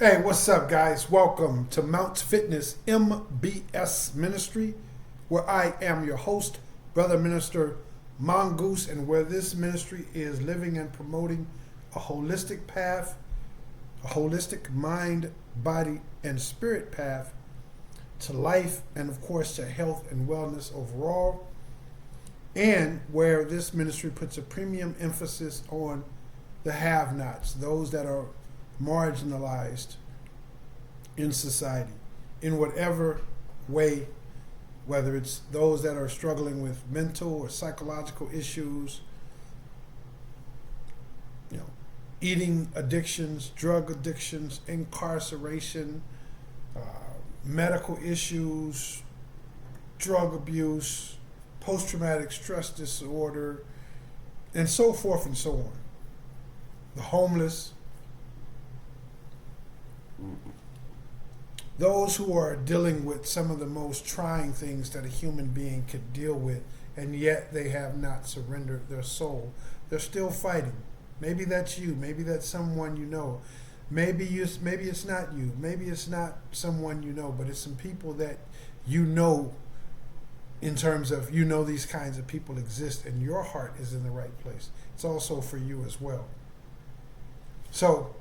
Hey, what's up, guys? Welcome to Mount Fitness MBS Ministry, where I am your host, Brother Minister Mongoose, and where this ministry is living and promoting a holistic path, a holistic mind, body, and spirit path to life and, of course, to health and wellness overall, and where this ministry puts a premium emphasis on the have-nots, those that are marginalized in society in whatever way, whether it's those that are struggling with mental or psychological issues, eating addictions, drug addictions, incarceration, medical issues, drug abuse, post-traumatic stress disorder, and so forth and so on. The homeless, those who are dealing with some of the most trying things that a human being could deal with, and yet they have not surrendered their soul. They're still fighting. Maybe that's you. Maybe that's someone you know. Maybe it's not you. Maybe it's not someone you know, but it's some people that you know, in terms of these kinds of people exist and your heart is in the right place. It's also for you as well. So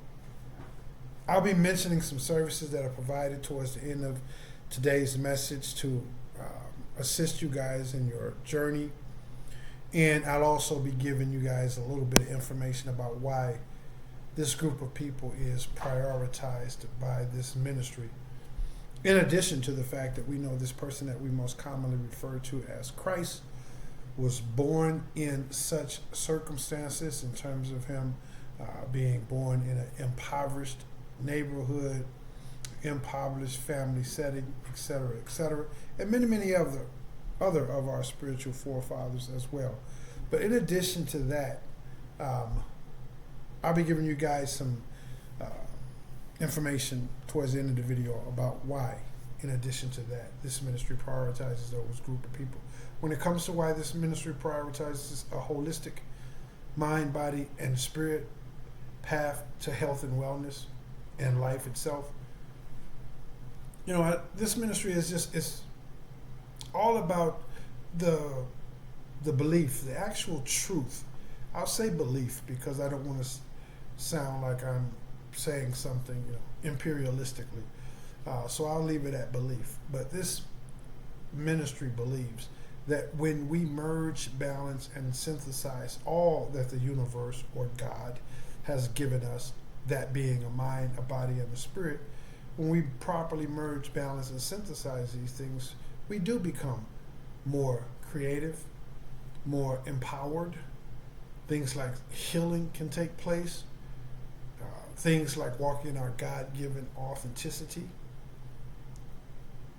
I'll be mentioning some services that are provided towards the end of today's message to assist you guys in your journey. And I'll also be giving you guys a little bit of information about why this group of people is prioritized by this ministry. In addition to the fact that we know this person that we most commonly refer to as Christ was born in such circumstances, in terms of him being born in an impoverished neighborhood, impoverished family setting, etc., and many other of our spiritual forefathers as well. But in addition to that, I'll be giving you guys some information towards the end of the video about why, in addition to that, this ministry prioritizes those group of people. When it comes to why this ministry prioritizes a holistic mind, body, and spirit path to health and wellness and life itself, this ministry it's all about the belief, the actual truth. I'll say belief because I don't want to sound like I'm saying something imperialistically, so I'll leave it at belief. But this ministry believes that when we merge, balance, and synthesize all that the universe or God has given us, that being a mind, a body, and a spirit, when we properly merge, balance, and synthesize these things, we do become more creative, more empowered. Things like healing can take place. Things like walking in our God-given authenticity,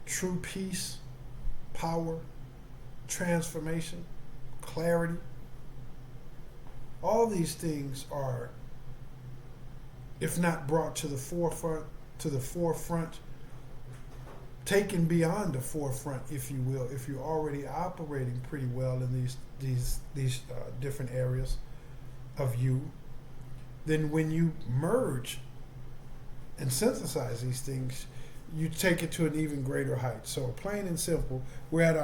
true peace, power, transformation, clarity. All these things are, if not brought to the forefront, taken beyond the forefront, if you will, if you're already operating pretty well in these different areas of you, then when you merge and synthesize these things, you take it to an even greater height. So plain and simple, we're at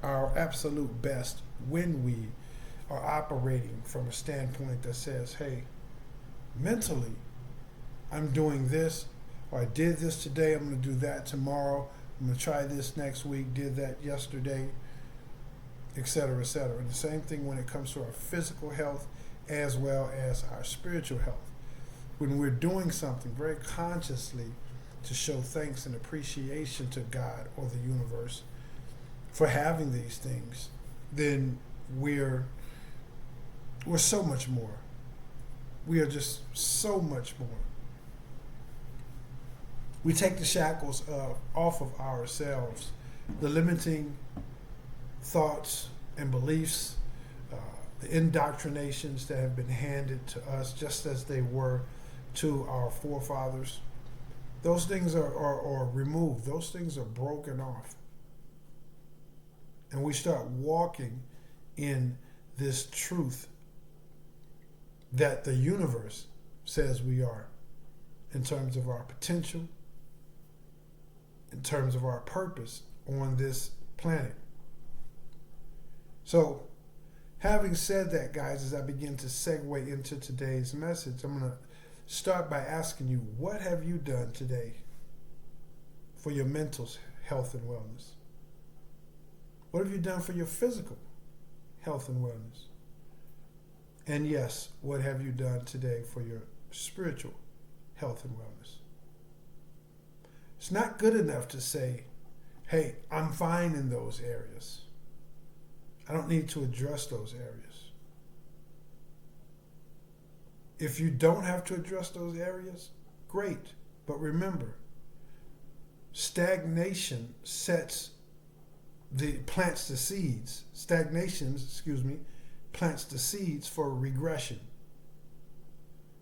our absolute best when we are operating from a standpoint that says, hey, mentally, I'm doing this, or I did this today, I'm going to do that tomorrow, I'm going to try this next week, did that yesterday, etc., etc. And the same thing when it comes to our physical health as well as our spiritual health. When we're doing something very consciously to show thanks and appreciation to God or the universe for having these things, then we're so much more. We are just so much more. We take the shackles off of ourselves, the limiting thoughts and beliefs, the indoctrinations that have been handed to us just as they were to our forefathers. Those things are removed. Those things are broken off. And we start walking in this truth that the universe says we are. in terms of our potential, in terms of our purpose on this planet. So, having said that, guys, as I begin to segue into today's message, I'm going to start by asking you, what have you done today for your mental health and wellness? What have you done for your physical health and wellness? And yes, what have you done today for your spiritual health and wellness? It's not good enough to say, hey, I'm fine in those areas. I don't need to address those areas. If you don't have to address those areas, great. But remember, stagnation plants the seeds. Plants the seeds for regression.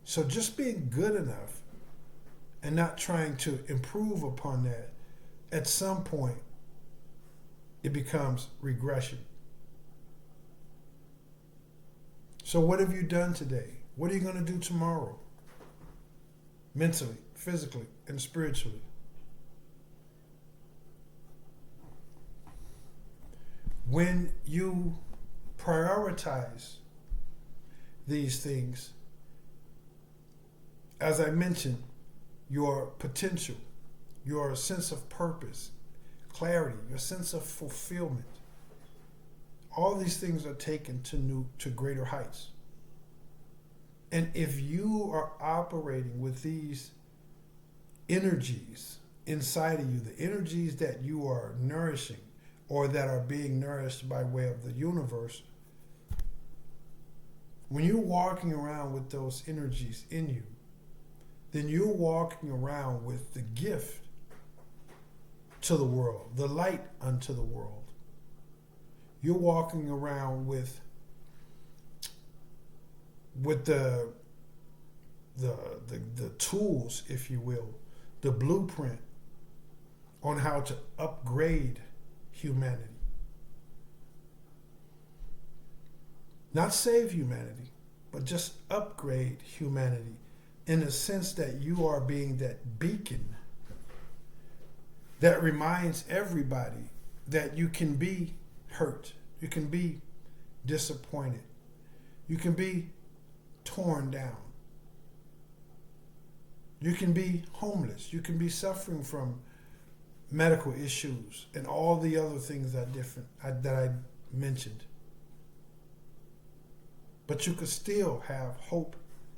So just being good enough and not trying to improve upon that, at some point, it becomes regression. So what have you done today? What are you going to do tomorrow? Mentally, physically, and spiritually. When you prioritize these things, as I mentioned, your potential, your sense of purpose, clarity, your sense of fulfillment, all these things are taken to greater heights. And if you are operating with these energies inside of you, the energies that you are nourishing or that are being nourished by way of the universe, when you're walking around with those energies in you, then you're walking around with the gift to the world, the light unto the world. You're walking around with the tools, if you will, the blueprint on how to upgrade humanity. Not save humanity, but just upgrade humanity in the sense that you are being that beacon that reminds everybody that you can be hurt, you can be disappointed, you can be torn down, you can be homeless, you can be suffering from medical issues and all the other things that I mentioned. But you could still have hope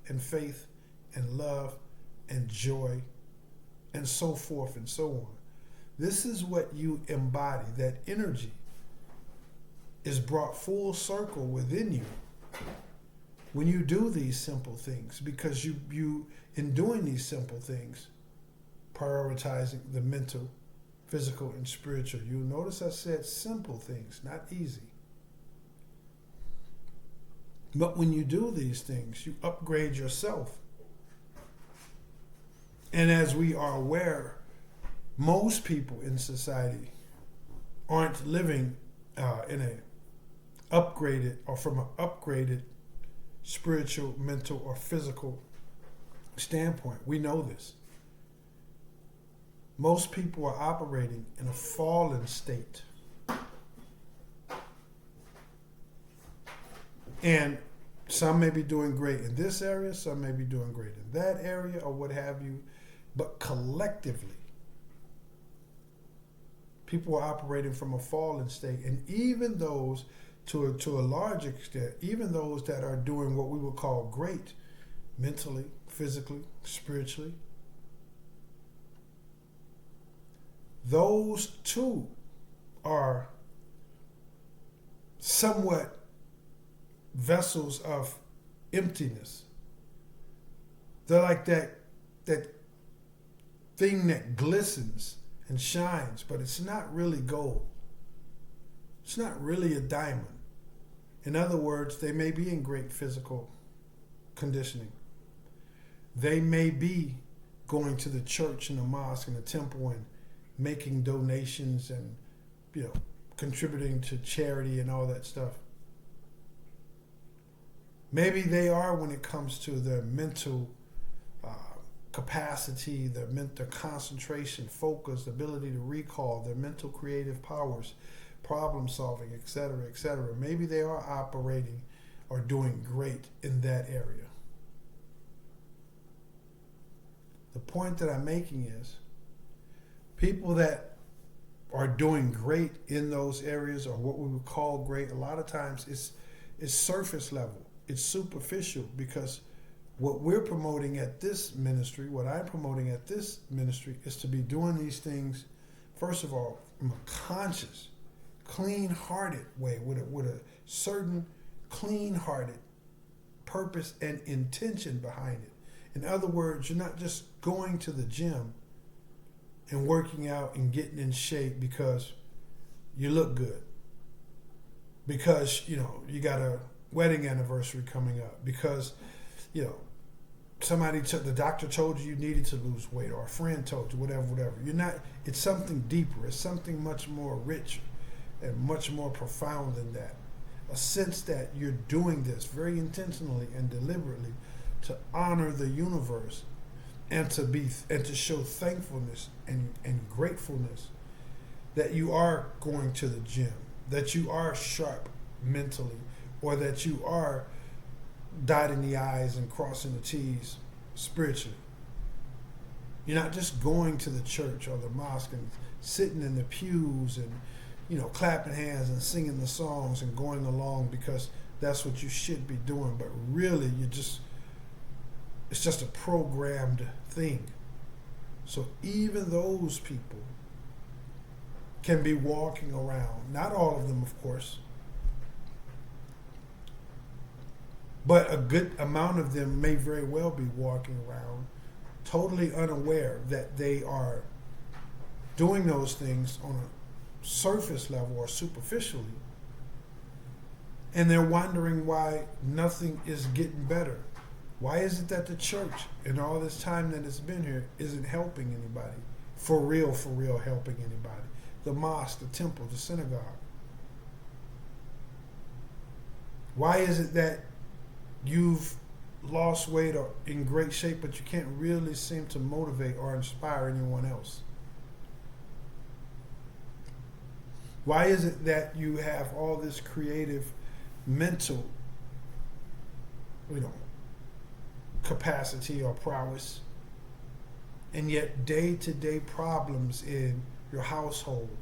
and faith and love and joy and so forth and so on. This is what you embody. That energy is brought full circle within you when you do these simple things, because you in doing these simple things, prioritizing the mental, physical, and spiritual. You notice I said simple things, not easy. But when you do these things, you upgrade yourself. And as we are aware, most people in society aren't living in a upgraded or from an upgraded spiritual, mental, or physical standpoint. We know this. Most people are operating in a fallen state. And some may be doing great in this area, some may be doing great in that area, or what have you. But collectively, people are operating from a fallen state. And even those, to a large extent, even those that are doing what we would call great, mentally, physically, spiritually, those too are somewhat vessels of emptiness. They're like that thing that glistens and shines, but it's not really gold. It's not really a diamond. In other words, they may be in great physical conditioning. They may be going to the church and the mosque and the temple and making donations and, contributing to charity and all that stuff. Maybe they are when it comes to their mental capacity, their mental concentration, focus, ability to recall, their mental creative powers, problem solving, etc., etc. Maybe they are operating or doing great in that area. The point that I'm making is people that are doing great in those areas, or what we would call great, a lot of times it's surface level, it's superficial, because what we're promoting at this ministry, what I'm promoting at this ministry, is to be doing these things, first of all, from a conscious, clean-hearted way, with a certain clean-hearted purpose and intention behind it. In other words, you're not just going to the gym and working out and getting in shape because you look good, because you got a wedding anniversary coming up, because the doctor told you needed to lose weight, or a friend told you, whatever. You're not. It's something deeper. It's something much more rich and much more profound than that. A sense that you're doing this very intentionally and deliberately to honor the universe, and to show thankfulness and gratefulness that you are going to the gym, that you are sharp mentally, or that you are dotting the I's and crossing the T's spiritually. You're not just going to the church or the mosque and sitting in the pews and clapping hands and singing the songs and going along because that's what you should be doing, but really it's just a programmed thing. So even those people can be walking around, not all of them, of course, but a good amount of them may very well be walking around totally unaware that they are doing those things on a surface level or superficially, and they're wondering why nothing is getting better. Why is it that the church, in all this time that it's been here, isn't helping anybody? For real helping anybody. The mosque, the temple, the synagogue. Why is it that you've lost weight or in great shape, but you can't really seem to motivate or inspire anyone else? Why is it that you have all this creative, mental, capacity or prowess, and yet day-to-day problems in your household,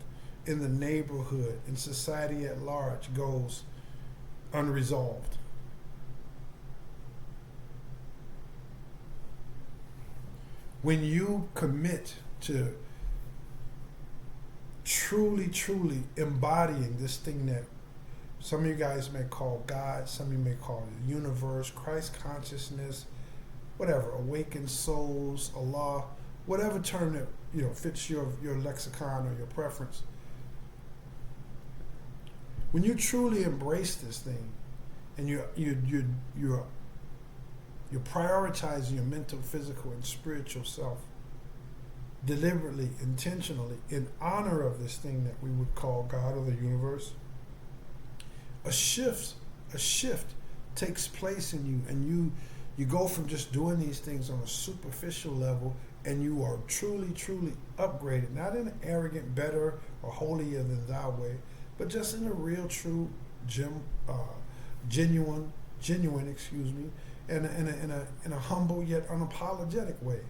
in the neighborhood, in society at large goes unresolved? When you commit to truly embodying this thing that some of you guys may call God, some of you may call the universe, Christ consciousness, whatever, awakened souls, Allah, whatever term that fits your lexicon or your preference. When you truly embrace this thing, and you're prioritizing your mental, physical, and spiritual self deliberately, intentionally, in honor of this thing that we would call God or the universe, a shift takes place in you, and you go from just doing these things on a superficial level, and you are truly upgraded, not in an arrogant, better, or holier than thou way, but just in a real, true, genuine, in a humble yet unapologetic way.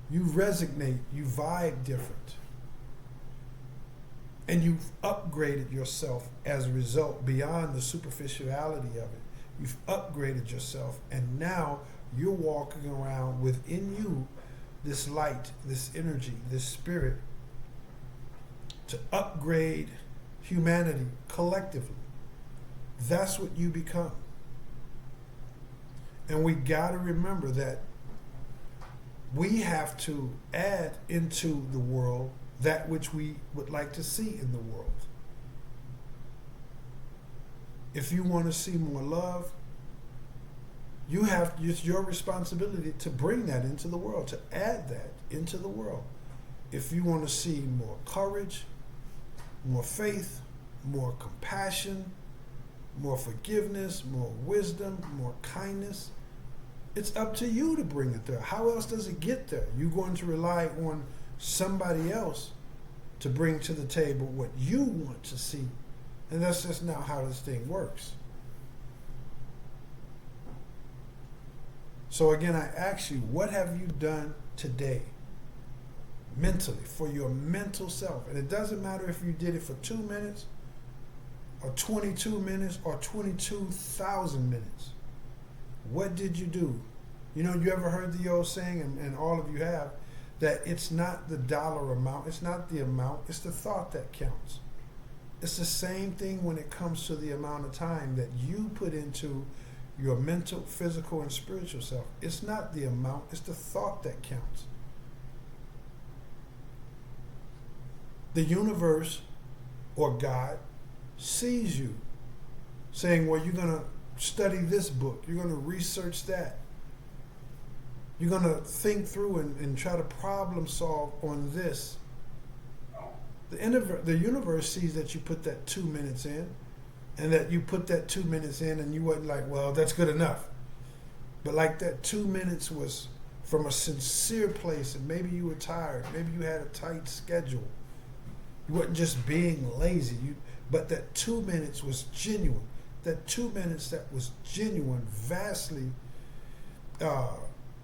You resonate, you vibe different. And you've upgraded yourself as a result beyond the superficiality of it. You've upgraded yourself, and now you're walking around within you this light, this energy, this spirit to upgrade humanity collectively. That's what you become. And we got to remember that we have to add into the world that which we would like to see in the world. If you want to see more love, it's your responsibility to bring that into the world, to add that into the world. If you want to see more courage, more faith, more compassion, more forgiveness, more wisdom, more kindness, It's up to you to bring it there. How else does it get there? You're going to rely on somebody else to bring to the table what you want to see. And that's just not how this thing works. So again, I ask you, what have you done today mentally for your mental self? And it doesn't matter if you did it for 2 minutes or 22 minutes or 22,000 minutes. What did you do? You know, you ever heard the old saying, and all of you have, that it's not the dollar amount, it's not the amount, it's the thought that counts. It's the same thing when it comes to the amount of time that you put into your mental, physical, and spiritual self. It's not the amount, it's the thought that counts. The universe or God sees you saying, well, you're going to study this book, you're going to research that, you're going to think through and try to problem solve on this. The universe sees that you put that 2 minutes in, and that you put that 2 minutes in and you wasn't like, well, that's good enough. But like that 2 minutes was from a sincere place, and maybe you were tired, maybe you had a tight schedule. You wasn't just being lazy, but that 2 minutes was genuine. That 2 minutes that was genuine vastly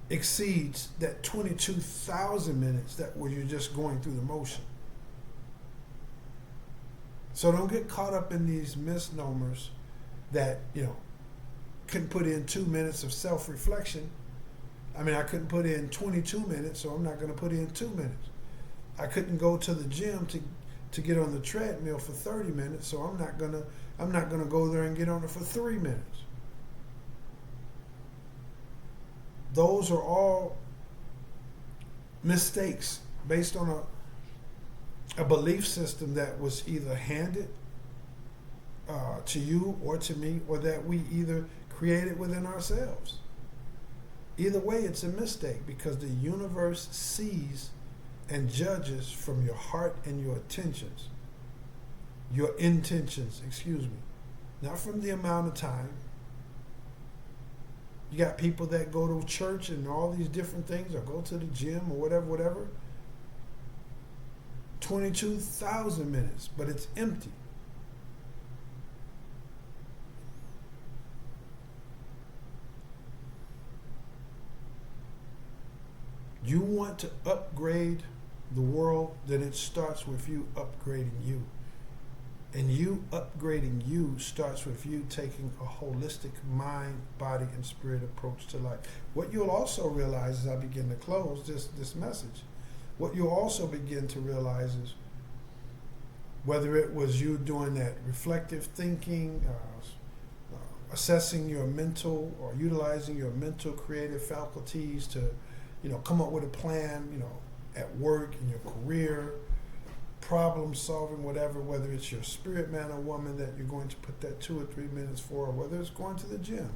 exceeds that 22,000 minutes that were you just going through the motion. So don't get caught up in these misnomers that, couldn't put in 2 minutes of self-reflection. I mean, I couldn't put in 22 minutes, so I'm not going to put in 2 minutes. I couldn't go to the gym to get on the treadmill for 30 minutes, so I'm not gonna go there and get on it for 3 minutes. Those are all mistakes based on a belief system that was either handed to you or to me, or that we either created within ourselves. Either way, it's a mistake, because the universe sees and judges from your heart and your intentions, not from the amount of time. You got people that go to church and all these different things, or go to the gym or whatever. 22,000 minutes, but it's empty. You want to upgrade the world, then it starts with you upgrading you. And you upgrading you starts with you taking a holistic mind, body, and spirit approach to life. What you'll also realize as I begin to close this message, what you'll also begin to realize is, whether it was you doing that reflective thinking, assessing your mental or utilizing your mental creative faculties to, come up with a plan, at work, in your career, problem solving, whether it's your spirit man or woman that you're going to put that 2 or 3 minutes for, or whether it's going to the gym,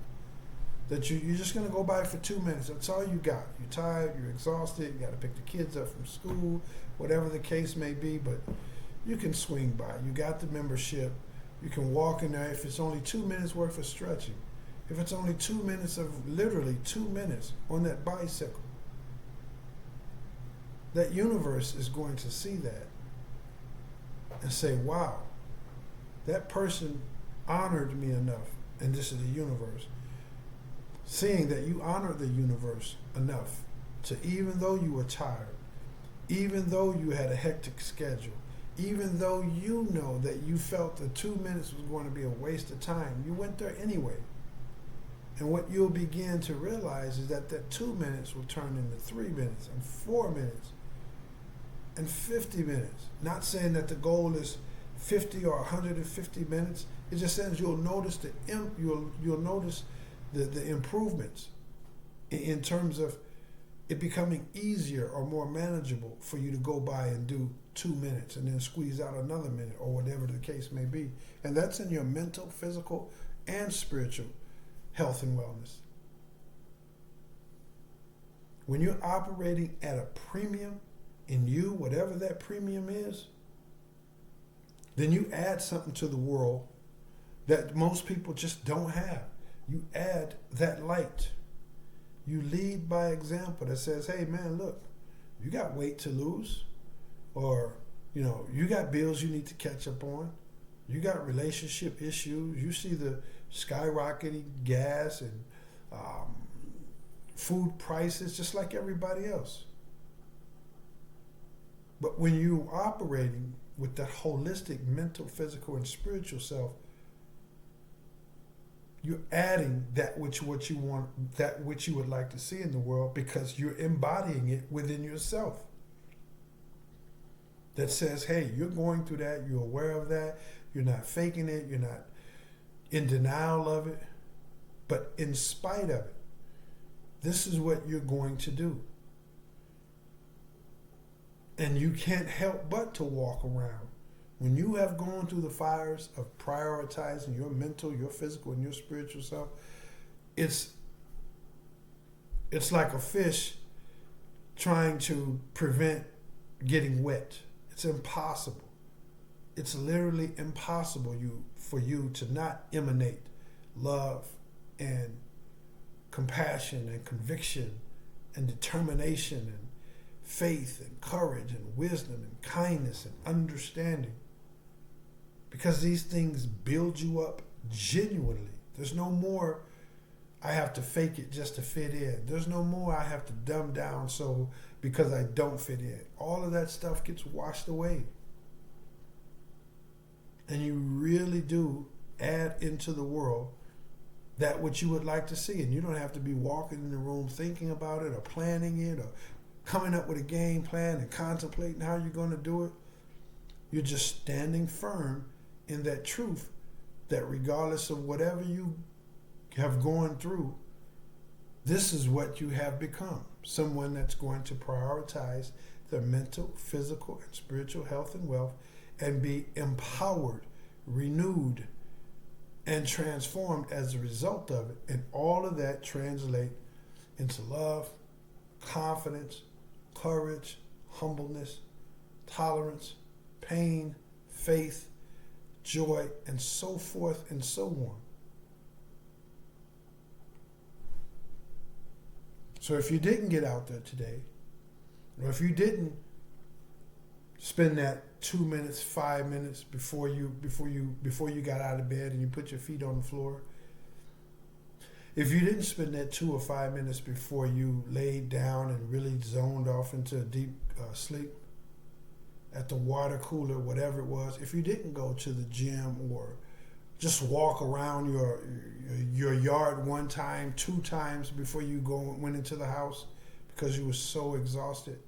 that you're just going to go by for 2 minutes. That's all you got. You're tired, you're exhausted, you got to pick the kids up from school, whatever the case may be, but you can swing by. You got the membership. You can walk in there. If it's only 2 minutes worth of stretching, if it's only 2 minutes of literally 2 minutes on that bicycle, that universe is going to see that and say, wow, that person honored me enough. And this is the universe seeing that you honored the universe enough to, even though you were tired, even though you had a hectic schedule, even though you know that you felt that 2 minutes was going to be a waste of time, you went there anyway. And what you'll begin to realize is that 2 minutes will turn into 3 minutes and 4 minutes and 50 minutes. Not saying that the goal is 50 or 150 minutes. It just says you'll notice you'll notice the improvements in terms of it becoming easier or more manageable for you to go by and do 2 minutes and then squeeze out another minute, or whatever the case may be. And that's in your mental, physical, and spiritual health and wellness. When you're operating at a premium in you, whatever that premium is, then you add something to the world that most people just don't have. You add that light. You lead by example that says, hey man, look, you got weight to lose, or you got bills you need to catch up on. You got relationship issues. You see the skyrocketing gas and food prices just like everybody else. But when you're operating with that holistic mental, physical, and spiritual self, you're adding that what you want, that which you would like to see in the world, because you're embodying it within yourself. That says, hey, you're going through that, you're aware of that, you're not faking it, you're not in denial of it, but in spite of it, this is what you're going to do. And you can't help but to walk around. When you have gone through the fires of prioritizing your mental, your physical, and your spiritual self, it's like a fish trying to prevent getting wet. It's impossible. It's literally impossible for you to not emanate love and compassion and conviction and determination and faith and courage and wisdom and kindness and understanding. Because these things build you up genuinely. There's no more I have to fake it just to fit in. There's no more I have to dumb down so because I don't fit in. All of that stuff gets washed away. And you really do add into the world that which you would like to see. And you don't have to be walking in the room thinking about it or planning it or coming up with a game plan and contemplating how you're going to do it. You're just standing firm in that truth that regardless of whatever you have gone through, this is what you have become. Someone that's going to prioritize their mental, physical, and spiritual health and wealth and be empowered, renewed, and transformed as a result of it. And all of that translate into love, confidence, courage, humbleness, tolerance, pain, faith, joy, and so forth and so on. So if you didn't get out there today, or if you didn't spend that 2 minutes, 5 minutes before you got out of bed and you put your feet on the floor, if you didn't spend that 2 or 5 minutes before you laid down and really zoned off into a deep sleep at the water cooler, whatever it was, if you didn't go to the gym or just walk around your yard one time, 2 times before you went into the house because you were so exhausted,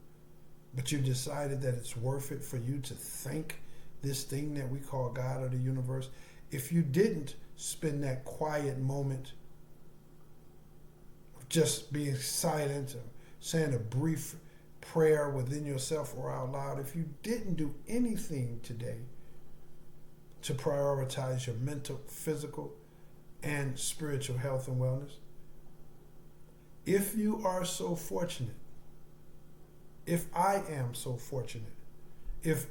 but you decided that it's worth it for you to thank this thing that we call God or the universe. If you didn't spend that quiet moment of just being silent or saying a brief prayer within yourself or out loud, if you didn't do anything today to prioritize your mental, physical, and spiritual health and wellness, if you are so fortunate, if I am so fortunate, if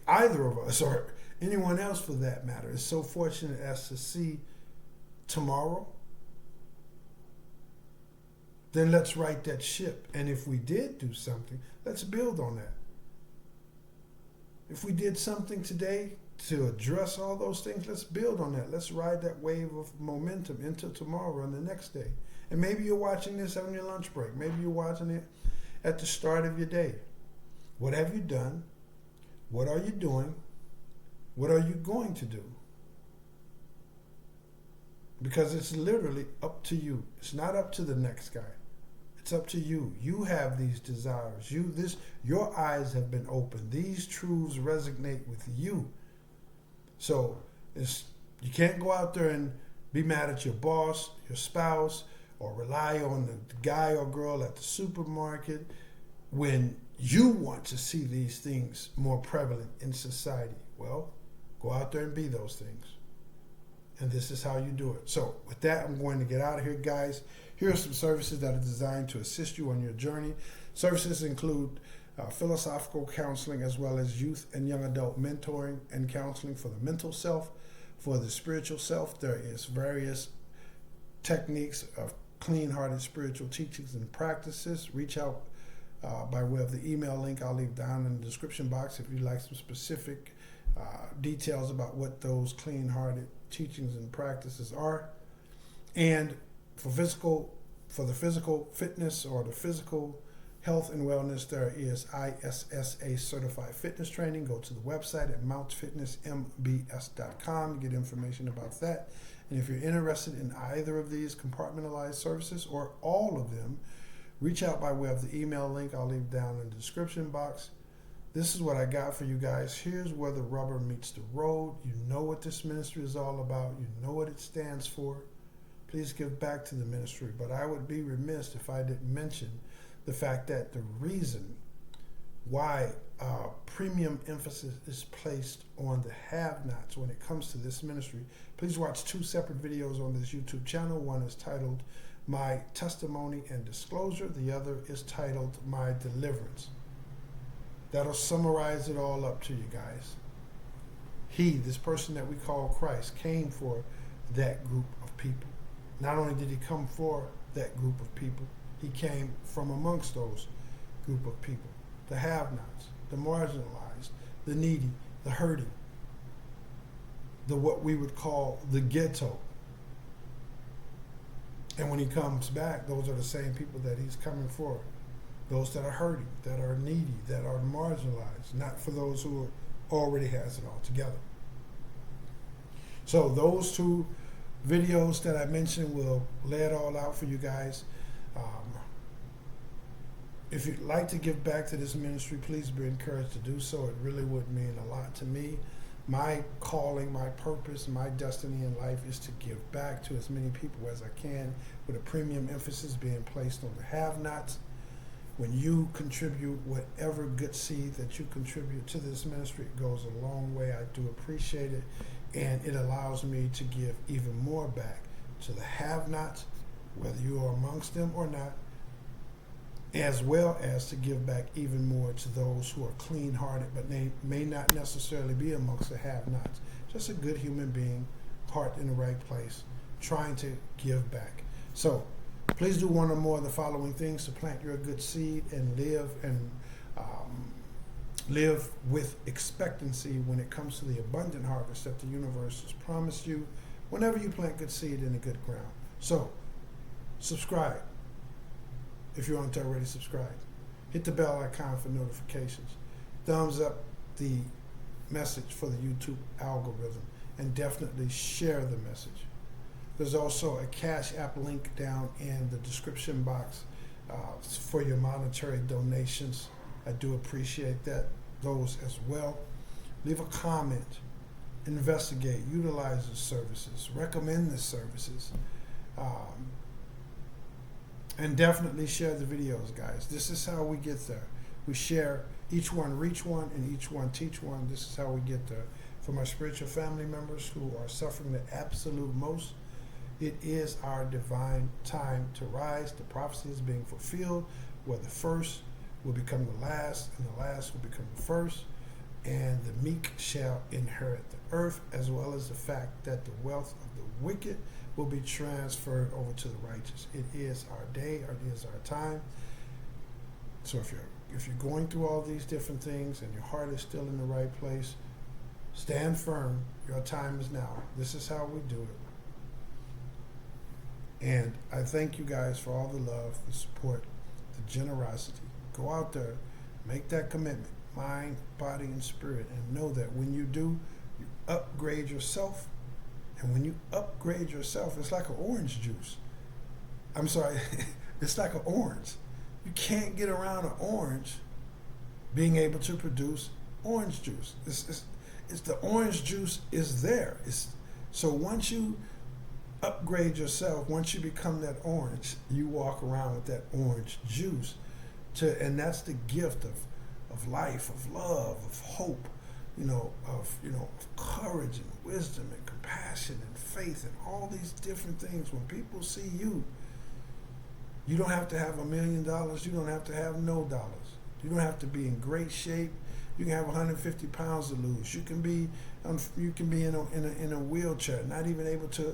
either of us or anyone else for that matter is so fortunate as to see tomorrow, then let's right that ship. And if we did do something, let's build on that. If we did something today to address all those things, let's build on that. Let's ride that wave of momentum into tomorrow and the next day. And maybe you're watching this on your lunch break. Maybe you're watching it at the start of your day. What have you done? What are you doing? What are you going to do? Because it's literally up to you. It's not up to the next guy. It's up to you. You have these desires. Your eyes have been opened. These truths resonate with you. So you can't go out there and be mad at your boss, your spouse, or rely on the guy or girl at the supermarket when you want to see these things more prevalent in society. Well, go out there and be those things. And this is how you do it. So with that, I'm going to get out of here, guys. Here are some services that are designed to assist you on your journey. Services include philosophical counseling as well as youth and young adult mentoring and counseling for the mental self. For the spiritual self, there is various techniques of clean-hearted spiritual teachings and practices, reach out by way of the email link I'll leave down in the description box if you'd like some specific details about what those clean-hearted teachings and practices are. And for the physical fitness or the physical health and wellness, there is ISSA certified fitness training. Go to the website at mountsfitnessmbs.com to get information about that. And if you're interested in either of these compartmentalized services or all of them, reach out by way of the email link I'll leave down in the description box. This is what I got for you guys. Here's where the rubber meets the road. You know what this ministry is all about. You know what it stands for. Please give back to the ministry. But I would be remiss if I didn't mention the fact that the reason why premium emphasis is placed on the have-nots when it comes to this ministry, please watch 2 separate videos on this YouTube channel. One is titled My Testimony and Disclosure. The other is titled My Deliverance. That'll summarize it all up to you guys. This person that we call Christ, came for that group of people. Not only did he come for that group of people, he came from amongst those group of people. The have-nots, the marginalized, the needy, the hurting, the what we would call the ghetto. And when he comes back, those are the same people that he's coming for. Those that are hurting, that are needy, that are marginalized, not for those who already has it all together. So those 2 videos that I mentioned will lay it all out for you guys. If you'd like to give back to this ministry, please be encouraged to do so. It really would mean a lot to me. My calling, my purpose, my destiny in life is to give back to as many people as I can, with a premium emphasis being placed on the have-nots. When you contribute whatever good seed that you contribute to this ministry, it goes a long way. I do appreciate it, and it allows me to give even more back to the have-nots, whether you are amongst them or not, as well as to give back even more to those who are clean-hearted, but they may not necessarily be amongst the have-nots. Just a good human being, heart in the right place, trying to give back. So please do one or more of the following things to plant your good seed and live with expectancy when it comes to the abundant harvest that the universe has promised you whenever you plant good seed in the good ground. So subscribe if you aren't already subscribed. Hit the bell icon for notifications. Thumbs up the message for the YouTube algorithm, and definitely share the message. There's also a Cash App link down in the description box for your monetary donations. I do appreciate those as well. Leave a comment, investigate, utilize the services, recommend the services, and definitely share the videos, guys. This is how we get there. We share, each one reach one and each one teach one. This is how we get there. For my spiritual family members who are suffering the absolute most, it is our divine time to rise. The prophecy is being fulfilled, where the first will become the last, and the last will become the first, and the meek shall inherit the earth, as well as the fact that the wealth of the wicked will be transferred over to the righteous. It is our day, it is our time. So if you're going through all these different things and your heart is still in the right place, stand firm. Your time is now. This is how we do it. And I thank you guys for all the love, the support, the generosity. Go out there, make that commitment, mind, body, and spirit, and know that when you do, you upgrade yourself. And when you upgrade yourself, it's like an orange juice. I'm sorry, it's like an orange. You can't get around an orange being able to produce orange juice. It's the orange juice is there. So once you upgrade yourself, once you become that orange, you walk around with that orange juice. And that's the gift of life, of love, of hope, of courage and wisdom and compassion and faith and all these different things. When people see you, you don't have to have $1 million. You don't have to have no dollars. You don't have to be in great shape. You can have 150 pounds to lose. You can be in a wheelchair, not even able to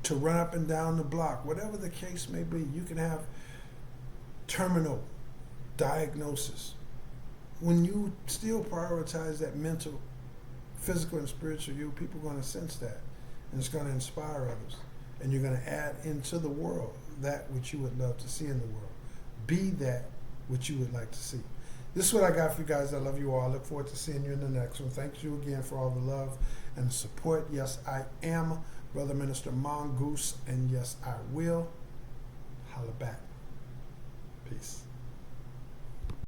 to run up and down the block, whatever the case may be. You can have terminal diagnosis. When you still prioritize that mental, physical, and spiritual you, people are going to sense that, and it's going to inspire others. And you're going to add into the world that which you would love to see in the world. Be that which you would like to see. This is what I got for you guys. I love you all. I look forward to seeing you in the next one. Thank you again for all the love and the support. Yes, I am Brother Minister Mongoose, and yes, I will holla back. Peace.